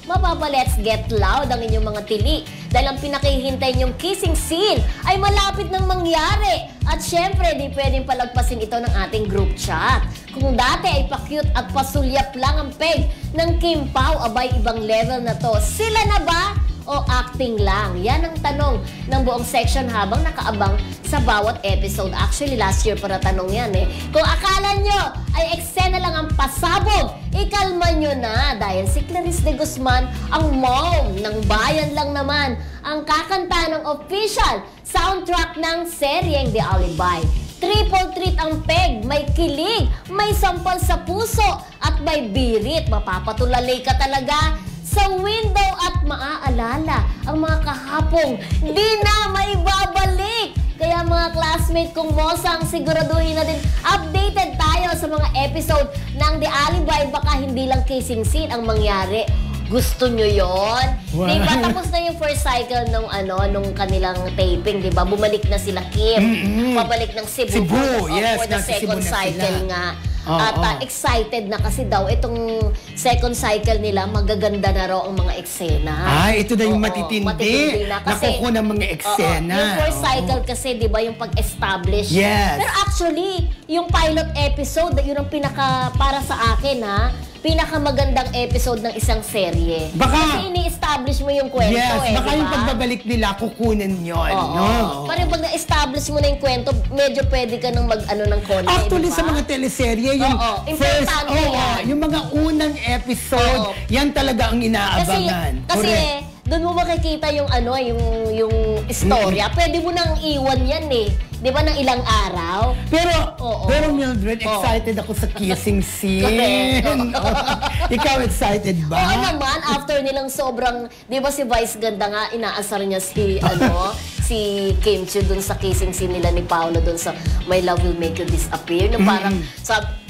dahil let's get loud ang inyong mga tili. Dahil ang pinakihintay niyong kissing scene ay malapit nang mangyari. At syempre, di pwedeng palagpasin ito ng ating group chat. Kung dati ay pa-cute at pasulyap lang ang peg ng Kim Pao, abay ibang level na to. Sila na ba o acting lang? Yan ang tanong ng buong section habang nakaabang sa bawat episode. Actually, last year para tanong yan eh. Kung akala nyo ay eksena lang ang pasabog, ikalma nyo na dahil si Clarice de Guzman, ang mom ng bayan lang naman, ang kakanta ng official soundtrack ng seryeng The Alibay. Triple treat ang peg, may kilig, may sampal sa puso, at may birit. Mapapatulalay ka talaga sa window at maaalala ang mga kahapong di na maibabalik. Kaya mga classmate kong mosang, siguraduhin na din updated tayo sa mga episode ng The Alibay. Baka hindi lang kissing scene ang mangyari. Gusto nyo yon? Wow. Diba tapos na yung first cycle nung kanilang taping, diba? Bumalik na sila Kim. Pabalik ng Cebu. Yes, for the second cycle nga. At excited na kasi daw itong second cycle nila, magaganda na raw ang mga eksena. Ito na yung matitindi. Nakuko ng mga eksena. Yung first cycle kasi, di ba, yung pag-establish. Yes. Pero actually, yung pilot episode, yun ang para sa akin, pinakamagandang episode ng isang serye. Kasi ini-establish mo yung kwento baka diba? Yung pagbabalik nila, kukunin yun. Parang pag na-establish mo na yung kwento, medyo pwede ka nang mag-ano ng konti. Actually, diba? sa mga teleserye, yung first, yung mga unang episode, yan talaga ang inaabangan. Kasi doon mo makikita yung yung istorya. Pwede mo nang iwan yan eh. Di ba, ng ilang araw? Pero Mildred, excited ako sa kissing scene. Ikaw excited ba? Oo naman, after nilang sobrang, di ba si Vice Ganda nga, inaasar niya si, si Kim Chiu dun sa kissing scene nila ni Paolo dun sa My Love Will Make You Disappear. Na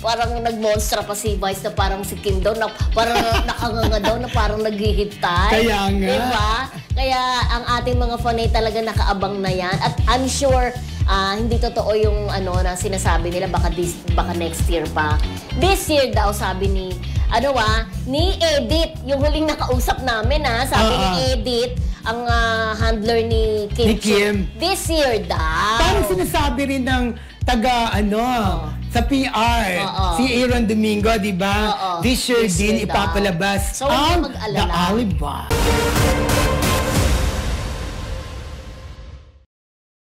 parang nagmonstra pa si Vice na parang si Kim daw, na parang nakanganga daw, na parang naghihintay. Kaya nga. Diba? Kaya ang ating mga fanay talaga nakaabang na yan. At I'm sure, hindi totoo yung na sinasabi nila baka next year pa. This year daw, sabi ni ni Edith, yung huling nakausap namin sabi ni Edith, ang handler ni Kim. This year daw. Parang sinasabi rin ng taga sa PR, si Aaron Domingo, di ba? This year din ipapalabas ang The Alibay.